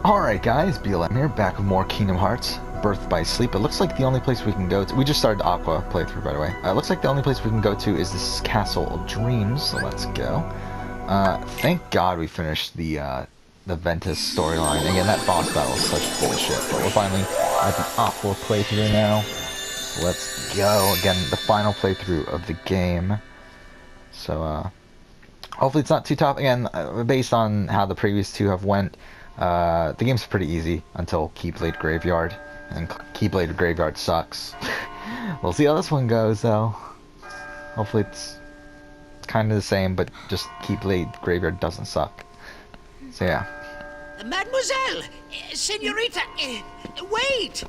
Alright guys, BLM here, back with more Kingdom Hearts, Birth by Sleep. It looks like the only place we can go to... We just started the Aqua playthrough, by the way. It looks like the only place we can go to is this Castle of Dreams, so let's go. Thank God we finished the Ventus storyline. Again, that boss battle is such bullshit, but we're finally at the Aqua playthrough now. So let's go. Again, the final playthrough of the game. So, hopefully it's not too tough. Again, based on how the previous two have went, the game's pretty easy until Keyblade Graveyard, and Keyblade Graveyard sucks. We'll see how this one goes, though. Hopefully it's kind of the same, but just Keyblade Graveyard doesn't suck. So yeah. Mademoiselle! Senorita! Wait!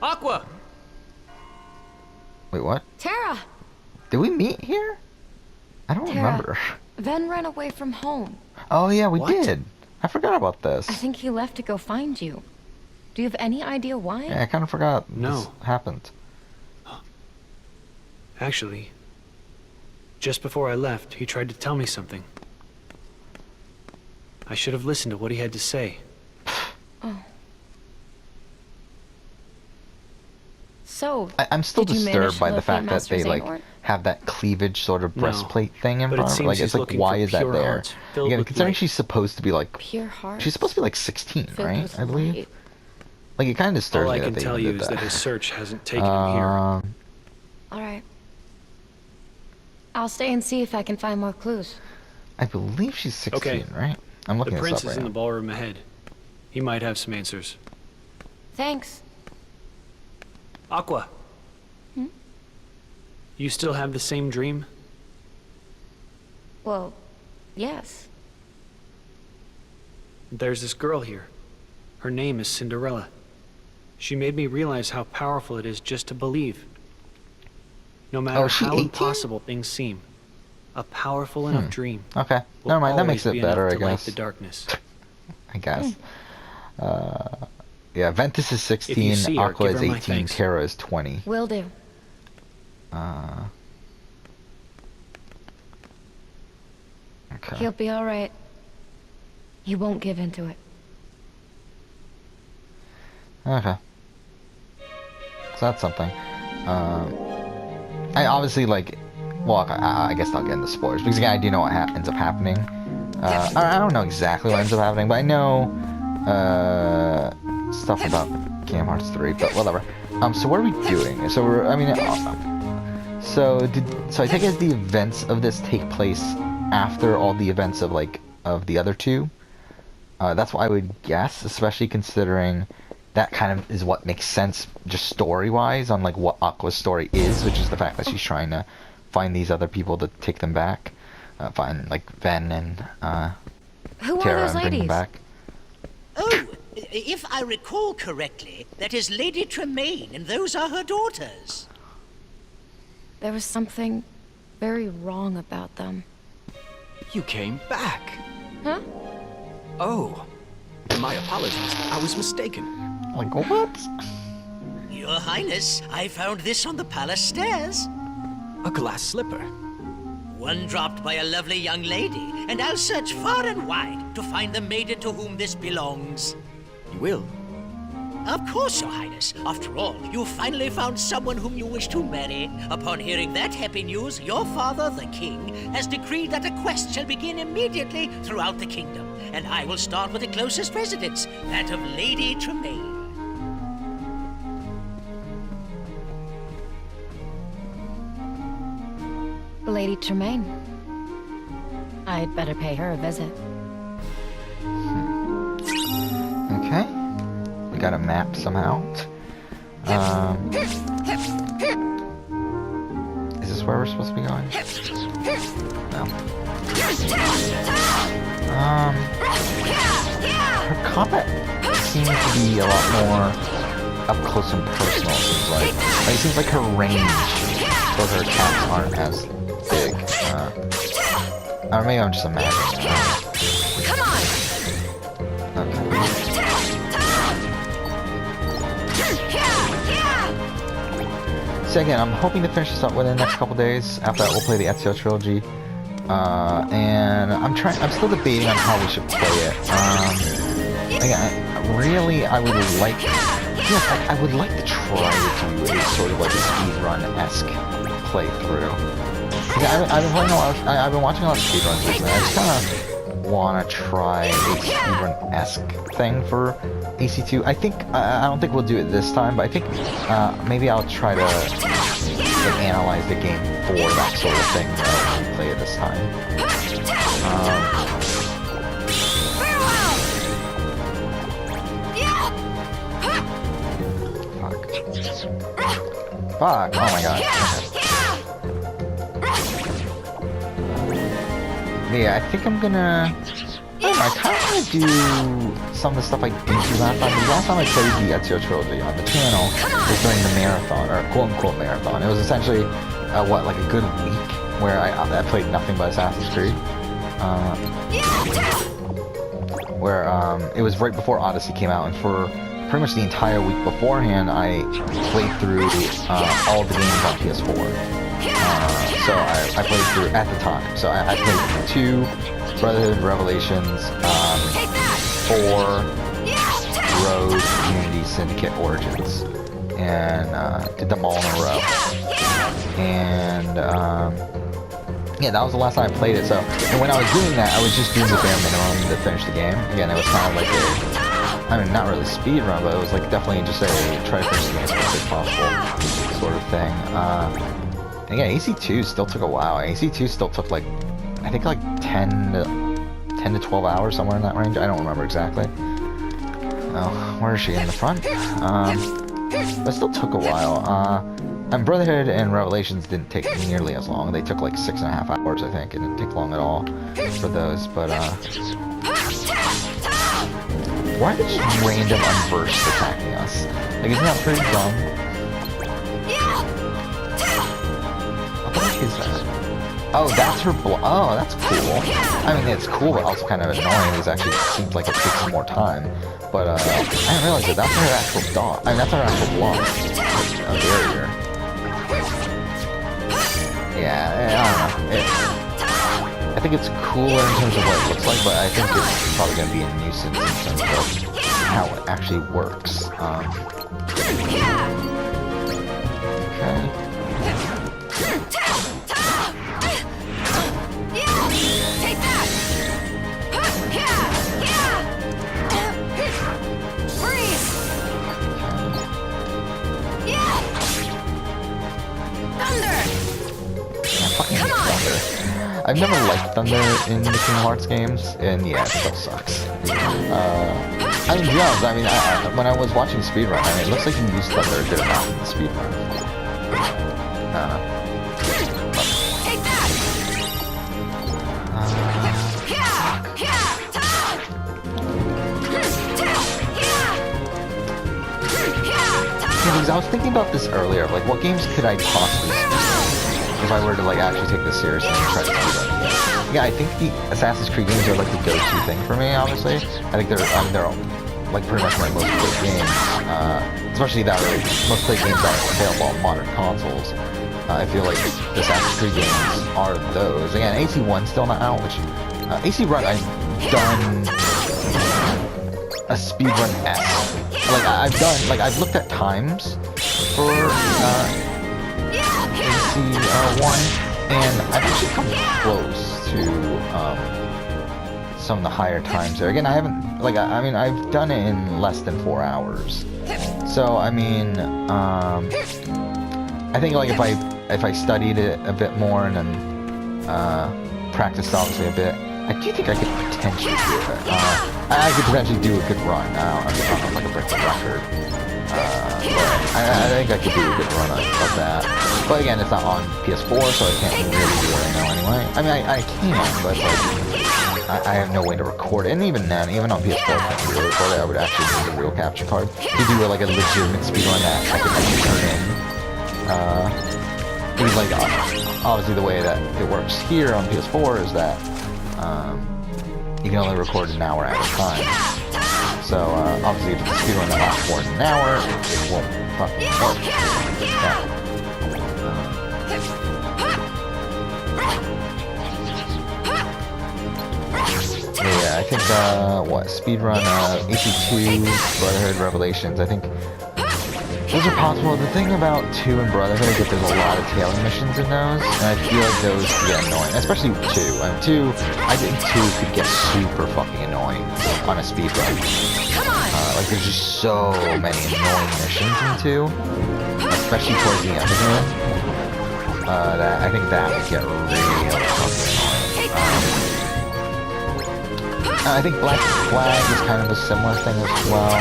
Aqua! Wait, what? Terra! Did we meet here? I don't remember. Ven ran away from home. Oh yeah, we What? did. I forgot about this. I think he left to go find you. Do you have any idea why? Yeah, I kind of forgot No. this happened. Actually, just before I left, he tried to tell me something. I should have listened to what he had to say. Oh. So, I'm still did you manage disturbed to by the locate fact that Master they like Xehanort? have that cleavage sort of No, breastplate thing in but it front of her. seems Like, he's it's like, looking why for is that pure there? hearts filled Again, with considering light. she's supposed to be like, Pure heart. she's supposed to be like 16, filled right? with I believe. light. Like, it kind of disturbs All me I that can they tell even you did is that his search hasn't taken him here. All right. I'll stay and see if I can find more clues. I believe she's 16, Okay. right? I'm The looking this prince up is right in the now. ballroom ahead. He might have some answers. Thanks. Aqua! You still have the same dream? Well, yes. There's this girl here. Her name is Cinderella. She made me realize how powerful it is just to believe. No matter is she how 18? impossible things seem, a powerful enough dream Okay, will never mind. That always makes it be better, I enough to light guess. the darkness. I guess. Yeah, Ventus is If you 16, see her, Aqua give is her my 18, thanks. Terra is 20. Will do. Okay. He'll be all right. He won't give in to it. Okay. So that's something. I obviously like. Well, I guess I'll get into spoilers because again, I do know what ends up happening. I don't know exactly what ends up happening, but I know stuff about Kingdom Hearts 3. But whatever. So what are we doing? So we're. I mean, so I take it the events of this take place after all the events of of the other two. That's what I would guess, especially considering that kind of is what makes sense just story-wise on like what Aqua's story is, which is the fact that she's trying to find these other people to take them back, find like Ven and Who are Terra those and bring them ladies? back. Oh, if I recall correctly, that is Lady Tremaine, and those are her daughters. There was something very wrong about them. You came back. Huh? Oh, my apologies. I was mistaken. Like what? Your Highness, I found this on the palace stairs. A glass slipper. One dropped by a lovely young lady, and I'll search far and wide to find the maiden to whom this belongs. You will. Of course, Your Highness. After all, you finally found someone whom you wish to marry. Upon hearing that happy news, your father, the king, has decreed that a quest shall begin immediately throughout the kingdom. And I will start with the closest residence, that of Lady Tremaine. Lady Tremaine. I'd better pay her a visit. Okay. We got a map somehow. Is this where we're supposed to be going? No. Her combat seems to be a lot more up close and personal. It seems like her range, so her attacks aren't as big. Or maybe I'm just imagining. Come on! Okay. So again, I'm hoping to finish this up within the next couple days. After that, we'll play the Ezio trilogy. And I'm still debating on how we should play it. Again, really, I would like, yes, I would like to try to do a sort of like a speedrun-esque playthrough. Yeah, I've been playing a lot. I've been watching a lot of speedruns recently. I just kind of want to try a speedrun-esque thing for AC2. I think I don't think we'll do it this time, but I think maybe I'll try to like, analyze the game for that sort of thing when we play it this time. Fuck! Oh my god. Yeah, I think I'm gonna... I kind of want to do some of the stuff I didn't do last time. The last time I played the Ezio trilogy on the channel was during the marathon, or quote-unquote marathon. It was essentially, like a good week where I played nothing but Assassin's Creed. Where, it was right before Odyssey came out, and for pretty much the entire week beforehand, I played through all the games on PS4. So I played through at the time. So I played 2, Brotherhood, Revelations, 4, Road, Unity, Syndicate, Origins, and did them all in a row. And yeah, that was the last time I played it. So, and when I was doing that, I was just doing the bare minimum to finish the game. Again, it was kind of like I mean, not really speed run, but it was like definitely just a try to finish the game as quickly as possible sort of thing. And yeah, AC2 still took a while. AC2 still took like, I think like 10 to 12 hours, somewhere in that range. I don't remember exactly. Oh, where is she? In the front? But it still took a while. And Brotherhood and Revelations didn't take nearly as long. They took like 6.5 hours, I think. It didn't take long at all for those, but why are these random unversed attacking us? Like, isn't that pretty dumb? What the heck is that? Oh, that's her oh, that's cool. I mean, it's cool, but also kind of annoying, because it actually seems like it takes some more time. But, I didn't realize that that's her actual dot. I mean, that's her actual block. A barrier. Yeah, I don't know. I think it's cooler in terms of what it looks like, but I think it's probably going to be a nuisance in terms of how it actually works. Okay. I've never liked Thunder in the Kingdom Hearts games, and yeah, it still sucks. I mean, to be honest, I mean, when I was watching speedrun, I mean, it looks like you used Thunder a good amount in the speedrun. Yeah, because I was thinking about this earlier, like, what games could I possibly if I were to like actually take this seriously and try to speed run the game. Yeah, I think the Assassin's Creed games are like the go-to thing for me, obviously. I think they're like pretty much my most played games. Especially that are most played games that are available on modern consoles. I feel like the Assassin's Creed games are those. Again, AC1's still not out, which AC Run I've done a speedrun S. Like I've looked at times for AC1, and I've actually come close to some of the higher times there. Again, I haven't, like, I mean, I've done it in less than 4 hours. So, I mean, I think, like, if I studied it a bit more and then practiced, obviously, a bit, I do think I could potentially do it. I could potentially do a good run. I don't know if I can break the record. I think I could do a good run of that. But again, it's not on PS4, so I can't really do it right now anyway. I mean, I can, but like, I have no way to record it. And even then, even on PS4, I can't really record it. I would actually need a real capture card to do like a legitimate speedrun that I could actually turn in. Because like, obviously the way that it works here on PS4 is that you can only record an hour at a time. So, obviously, if it's a speedrun that lasts more than an hour, it won't fucking work. Yeah. yeah, I think, what, speedrun, AC2, Brotherhood, Revelations, I think those are possible. The thing about 2 and Brotherhood is that there's a lot of tailing missions in those, and I feel like those can get annoying, especially 2. 2, I think 2 could get super fucking annoying on a speedrun. Like, there's just so many annoying missions in 2, especially towards the end of it. That I think that would get really fucking annoying. I think Black Flag is kind of a similar thing as well.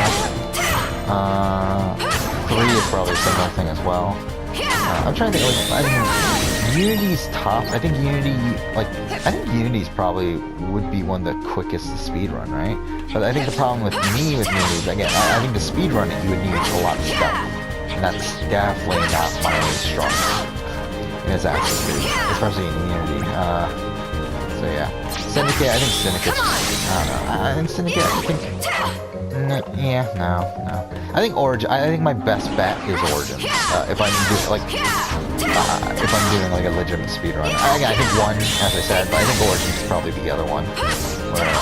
3 is probably a similar thing as well. I'm trying to think, like, I mean, Unity's tough. I think Unity's probably would be one of the quickest to speedrun, right? But I think the problem with me with Unity is, again, I think to speedrun it, you would need a lot of stuff. And that's definitely not my main strength. It's actually, especially in Unity. So yeah. Syndicate, I think Syndicate's, I don't know. I think Syndicate, I think, no. I think Origin, I think my best bet is Origins. If I'm doing, like, if I'm doing, like, a legitimate speedrun. I think 1, as I said, but I think Origins is probably the other one. Where,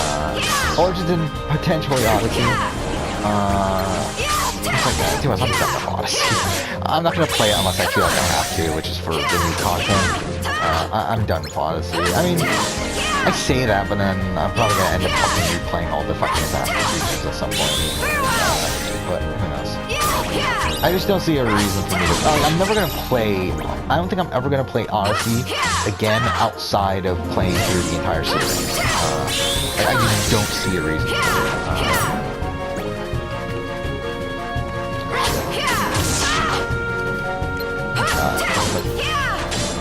Origins and potentially Odyssey. It's like that. Too much, I'm done with Odyssey. I'm not gonna play it unless I feel like I have to, which is for the new content. I'm done with Odyssey. I mean, I say that, but then I'm probably gonna end up fucking replaying all the fucking Assassin's Creed at some point. But who knows? I just don't see a reason for me to. I'm never gonna play. I don't think I'm ever gonna play Odyssey again outside of playing through the entire series. I just don't see a reason for it.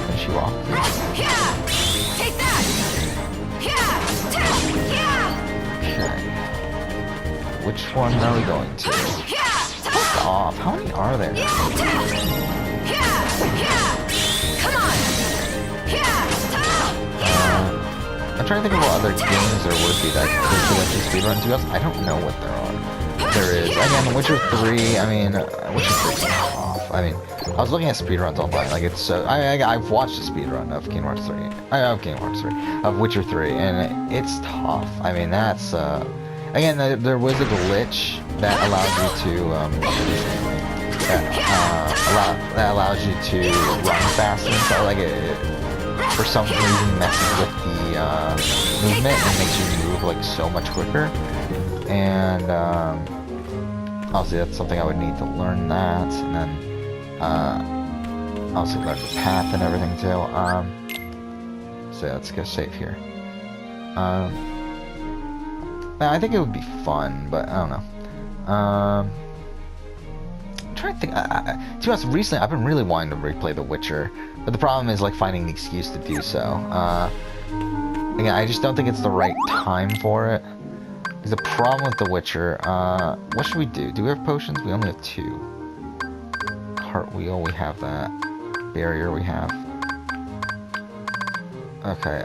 Finish you off. Which one are we going to? Fuck off. How many are there? I'm trying to think of what other games there would be that could potentially speedrun to us. I don't know what there are. There is. Again, Witcher 3, I mean, Witcher 3's off. I mean, I was looking at speedruns online. Like, it's so... I've watched a speedrun of Kingdom Hearts 3. Of Witcher 3, and it's tough. I mean, that's, again, there was a glitch that allowed you to, that allows you to run faster, so like for some reason messes with the movement and makes you move like so much quicker. And obviously that's something I would need to learn that, and then obviously learn the path and everything too. So let's go save here. I think it would be fun, but I don't know. I'm trying to think. To be honest, recently I've been really wanting to replay The Witcher, but the problem is like finding the excuse to do so. Again, I just don't think it's the right time for it. Because the problem with The Witcher, what should we do? Do we have potions? We only have 2. Cartwheel, we have that. Barrier, we have. Okay,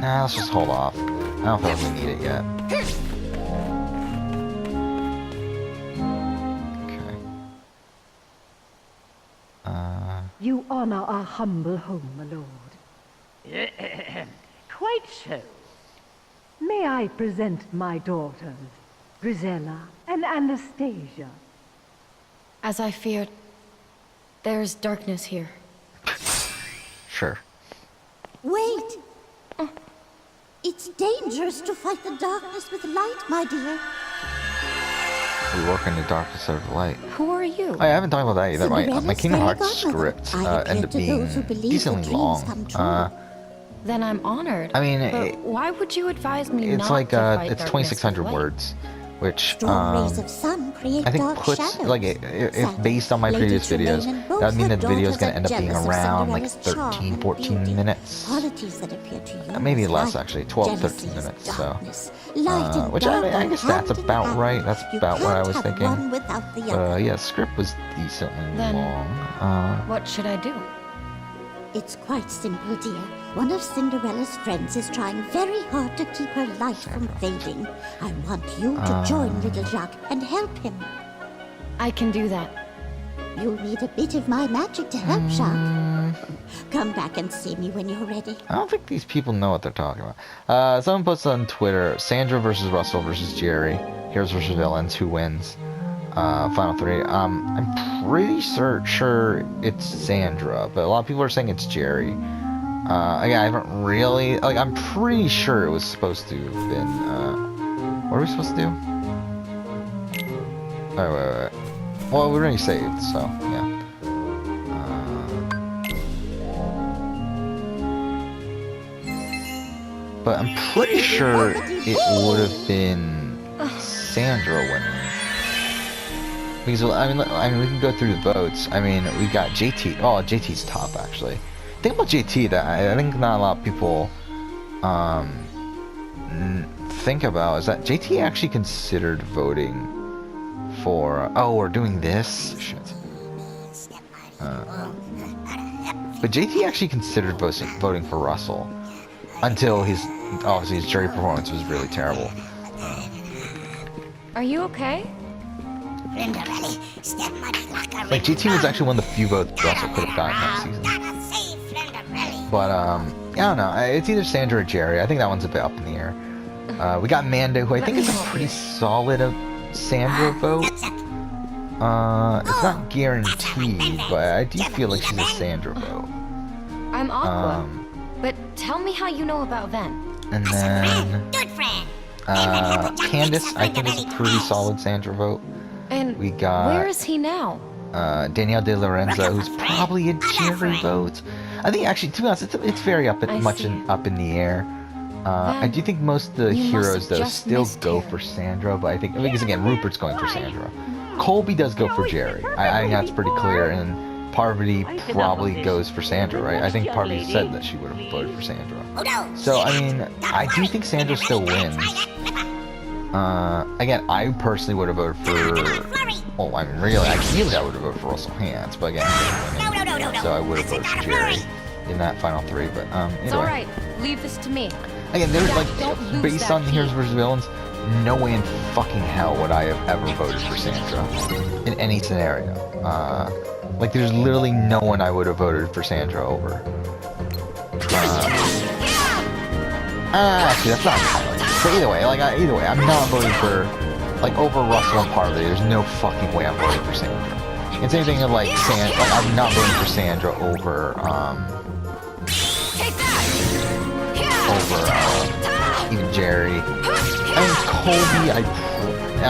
let's just hold off. I don't feel like we need it yet. Okay. You honor our humble home, my lord. Quite so. May I present my daughters, Grisella and Anastasia? As I feared, there's darkness here. Sure. Wait! It's dangerous to fight the darkness with light, my dear. We work in the darkness of the light. Who are you? I haven't talked about that either. My Cinderella's Kingdom fairy Hearts godmother. script I appear ended up to being those who believe decently that dreams come long. true. Then I'm honored. I mean, but why would you advise me it's not like to fight it's darkness 2,600 with light? words, which Strong rays of sun create I think dark puts shadows. like if based on my Lady previous videos, Tremaine and that would both mean her that the video is daughters going to end up are being jealous of around like Cinderella's charm 13, and 14 beauty. minutes. Qualities that appear to you Maybe as less light. actually, 12, Jealousy 13 is minutes. darkness. So, Light and which dark I go guess that's hand in about hand. right. That's You about what I can't was have thinking. one without the But other. yeah, script was decently Then- long. What should I do? It's quite simple, dear. One of Cinderella's friends is trying very hard to keep her light from fading. I want you to join little Jacques and help him. I can do that. You'll need a bit of my magic to help, Jacques. Come back and see me when you're ready. I don't think these people know what they're talking about. Someone posted on Twitter, Sandra versus Russell versus Jerry. Heroes versus villains. Who wins? Final 3. I'm pretty sure it's Sandra, but a lot of people are saying it's Jerry. Again, I haven't really... Like, I'm pretty sure it was supposed to have been... what are we supposed to do? Oh, wait. Well, we're already saved, so, yeah. But I'm pretty sure it would have been Sandra winning. Because, I mean, we can go through the votes. I mean, we got JT. Oh, JT's top, actually. The thing about JT that I think not a lot of people think about is that JT actually considered voting for... Oh, we're doing this? Shit. But JT actually considered voting for Russell. Until obviously his jury performance was really terrible. Are you okay? Like, GT was actually one of the few votes Russell could have gotten that season. But, I don't know. It's either Sandra or Jerry. I think that one's a bit up in the air. We got Manda, who I think is a pretty solid Sandra vote. It's not guaranteed, but I do feel like she's a Sandra vote. I'm Aqua. But tell me how you know about Ven. And then... Candace, I think, is a pretty solid Sandra vote. And we got... where is he now? Danielle De Lorenzo, who's probably a Jerry vote. I think, actually, to be honest, it's very up in the air. I do think most of the heroes, though, still go for Sandra, but I think, because again, Rupert's going for Sandra. Colby does go for Jerry. I think that's pretty clear, and Parvati probably goes for Sandra, right? I think Parvati said that she would have voted for Sandra. So, I mean, I do think Sandra still wins. Again, I personally would have voted for... Well, I mean, really, ideally I would have voted for Russell Hantz, but again, he was winning. So I would have voted for Jerry in that final 3, but, anyway. It's alright. Leave this to me. Again, there's, like, based on the Heroes vs. Villains, no way in fucking hell would I have ever voted for Sandra. In any scenario. Like, there's literally no one I would have voted for Sandra over. Actually, that's not true. But either way, I'm not voting for, like, over Russell and Parvati. There's no fucking way I'm voting for Sandra. And same thing with, like, I'm not voting for Sandra over, even Jerry. I mean, Colby, I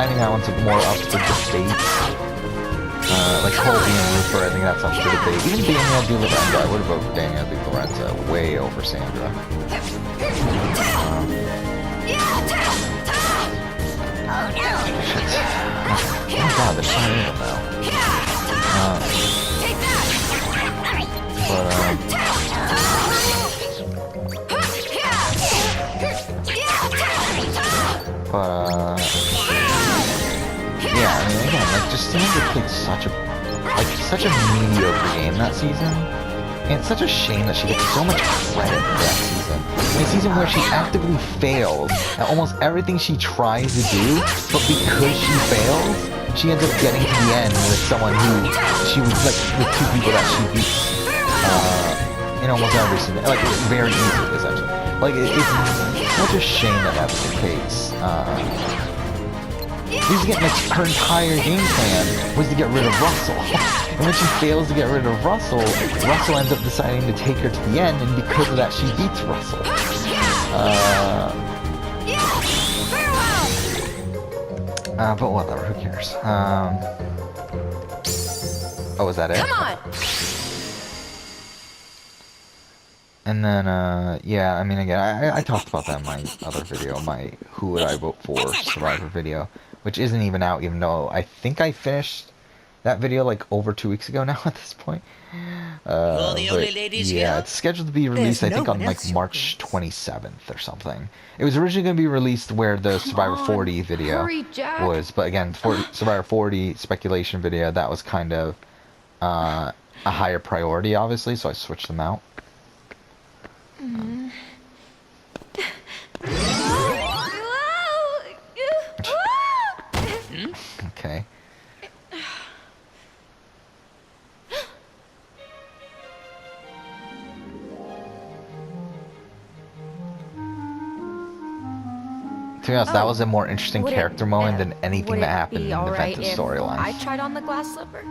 think that one's more up for debate. Like Colby and Rupert, I think that's up for debate. Even Danielle De Lorenzo, I would have voted for Danielle De Lorenzo way over Sandra. Oh god, they're so real now. Yeah, I mean, again, like, just Sandra played such a mediocre game that season, and it's such a shame that she gets so much credit for that season. In a season where she actively fails at almost everything she tries to do, but because she fails, she ends up getting to the end with someone who she was, like, with 2 people that she beats, in almost every season, like, very easily, essentially. Like, it's such a shame that that's the case. Because again, like, her entire game plan was to get rid of Russell. And when she fails to get rid of Russell, Russell ends up deciding to take her to the end, and because of that, she beats Russell. But whatever, who cares? Oh, is that it? Come on! And then, yeah, I mean, again, I talked about that in my other video, my Who Would I Vote For Survivor video, which isn't even out, even though I think I finished that video, like, over 2 weeks ago now at this point. You're the only ladies yeah, here? it's scheduled to be released, I think, on, like, March 27th or something. It was originally going to be released where the Survivor 40 video was, but again, Survivor 40 speculation video, that was kind of a higher priority, obviously, so I switched them out. Okay. To be honest, that was a more interesting Would it- character moment than anything would that it happened be in the alright Ventus if storyline. I tried on the glass slipper?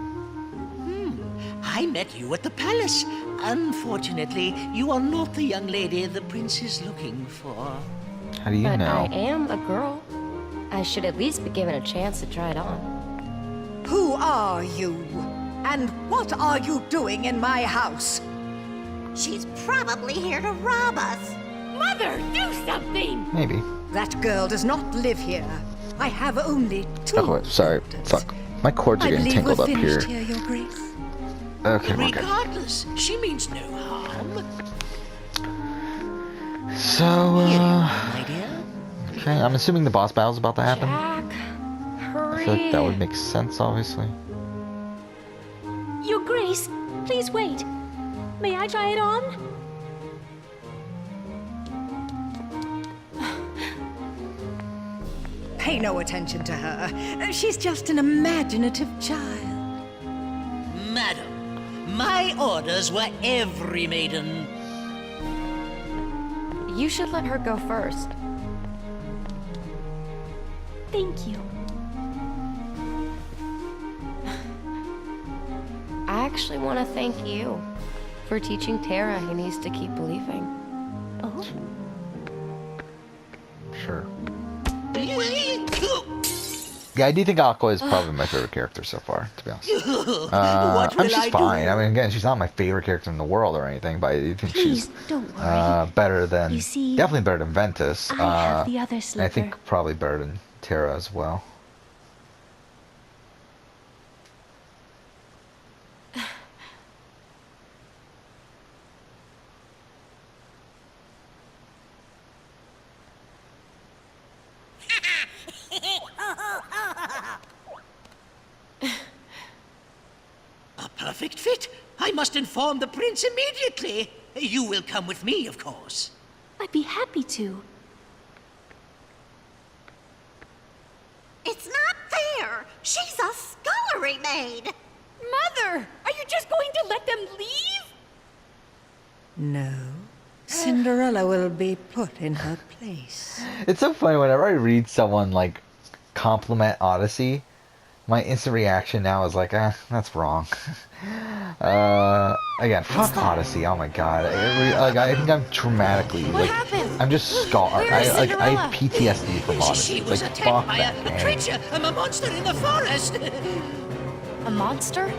I met you at the palace. Unfortunately, you are not the young lady the prince is looking for. How do you But know? I am a girl. I should at least be given a chance to try it on. Who are you? And what are you doing in my house? She's probably here to rob us. Mother, do something! Maybe. That girl does not live here. I have only two. Oh, wait, sorry. daughters. Fuck. My cords are I getting believe tangled we're up here. finished here, Your Grace. Okay, we're good. Regardless, she means no harm. So, Here you are, my dear. okay, I'm assuming the boss battle's about to happen. Jack, hurry. I feel like that would make sense, obviously. Your Grace, please wait. May I try it on? Pay no attention to her. She's just an imaginative child. Madam, my orders were every maiden. You should let her go first. Thank you. I actually want to thank you for teaching Tara he needs to keep believing. Oh? Sure. Yeah, I do think Aqua is probably my favorite character so far, to be honest. What will she's I fine. do? I mean, again, she's not my favorite character in the world or anything, but I do think Please, she's don't worry. better than, You see, definitely better than Ventus. I have the other and I slipper. think probably better than Tara as well. A perfect fit. I must inform the prince immediately. You will come with me, of course. I'd be happy to. It's not fair. She's a scullery maid. Mother, are you just going to let them leave? No. Cinderella will be put in her place. It's so funny whenever I read someone like compliment Odyssey, my instant reaction now is like, that's wrong. Again, fuck Odyssey. Oh my god. I think I'm traumatically What like, happened? I'm just scarred. Where is I Cinderella? have PTSD from Odyssey. She It's was like, attacked fuck by that a game. creature, a monster in the forest. A monster?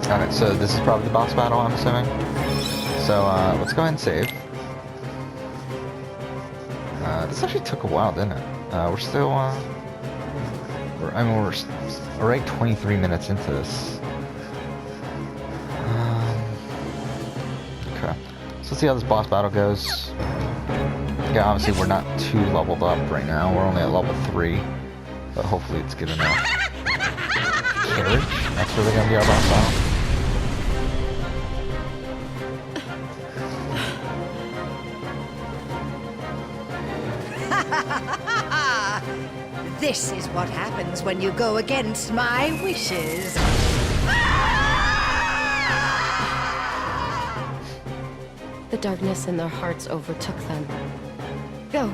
Alright, so this is probably the boss battle, I'm assuming. So, let's go ahead and save. This actually took a while, didn't it? We're still, we're already 23 minutes into this. Okay. So let's see how this boss battle goes. Yeah, obviously we're not too leveled up right now. We're only at level 3. But hopefully it's good enough. Carriage? That's really gonna be our boss battle. This is what happens when you go against my wishes. The darkness in their hearts overtook them. Go.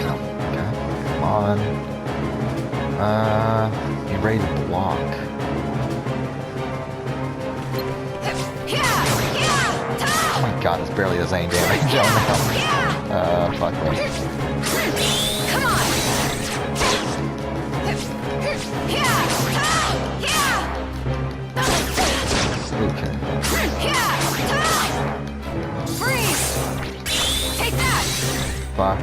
Come on. Be ready to block. Oh my god, this barely does any damage. Fuck me. Come on. Okay. Freeze! Take that! Fuck.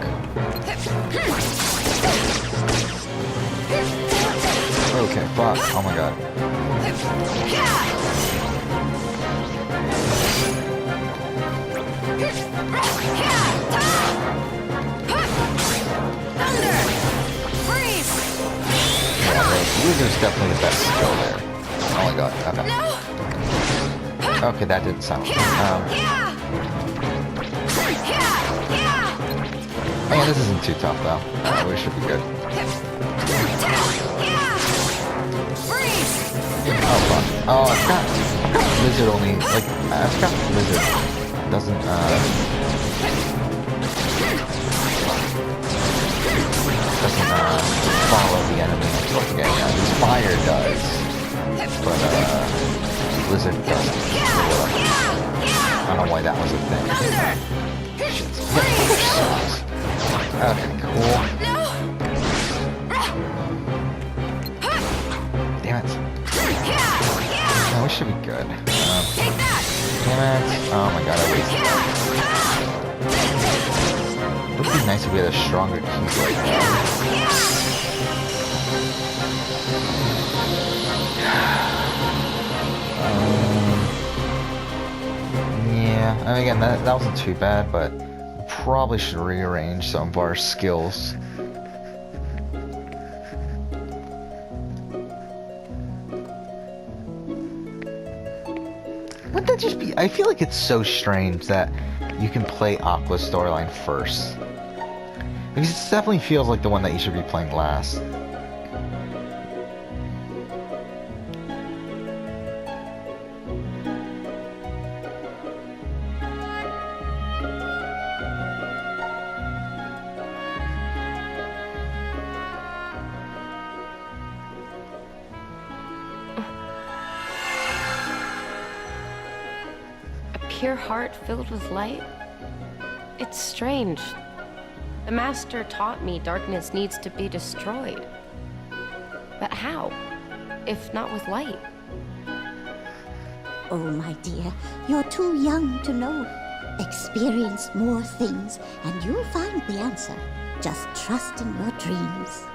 Okay, fuck. Oh my god. Thunder! Freeze! Yeah, the wizard's definitely the best skill there. Oh my god. Okay. No! Okay, that didn't sound. Yeah, this isn't too tough though. We should be good. Oh fuck. Oh, I forgot. Lizard only, like, I forgot Lizard doesn't, follow the enemy. Okay, yeah, fire does. But, Lizard doesn't. I don't know why that was a thing. Okay, cool. Damn it. No, we should be good. Damn it. Oh my god, I wasted that. It would be nice if we had a stronger keyblade. Yeah, I mean, again, that wasn't too bad, but probably should rearrange some of our skills. Wouldn't that just be... I feel like it's so strange that you can play Aqua's storyline first. Because it definitely feels like the one that you should be playing last. Pure heart filled with light? It's strange. The Master taught me darkness needs to be destroyed. But how? If not with light? Oh, my dear, you're too young to know. Experience more things, and you'll find the answer. Just trust in your dreams.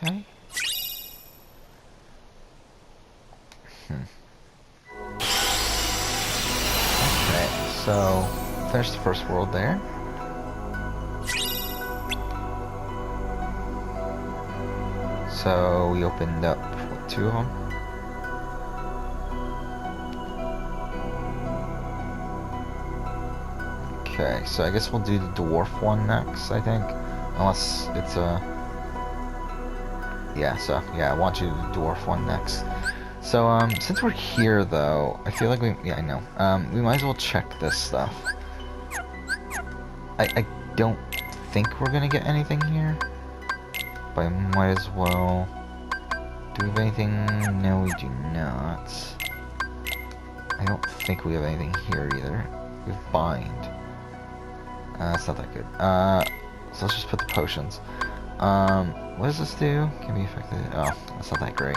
Okay. Okay, so finish the first world there. So we opened up what, 2 of them. Okay, so I guess we'll do the dwarf one next, I think. Unless it's a... Yeah, so, yeah, I want you to do the dwarf one next. So, since we're here, though, I feel like we... Yeah, I know. We might as well check this stuff. I don't think we're gonna get anything here. But I might as well... Do we have anything? No, we do not. I don't think we have anything here, either. We have bind. That's not that good. So let's just put the potions. What does this do? Can be affected. Oh, that's not that great.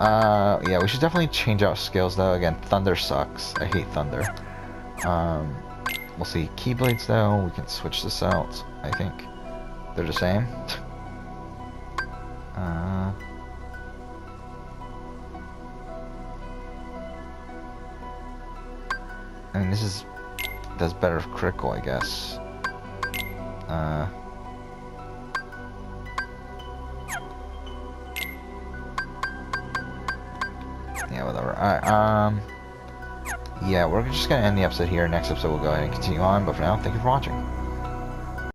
Yeah, we should definitely change out skills though. Again, thunder sucks. I hate thunder. We'll see. Keyblades though, we can switch this out. I think they're the same. I mean, this does better critical, I guess. Yeah, whatever. Alright, yeah, we're just gonna end the episode here. Next episode we'll go ahead and continue on, but for now, thank you for watching.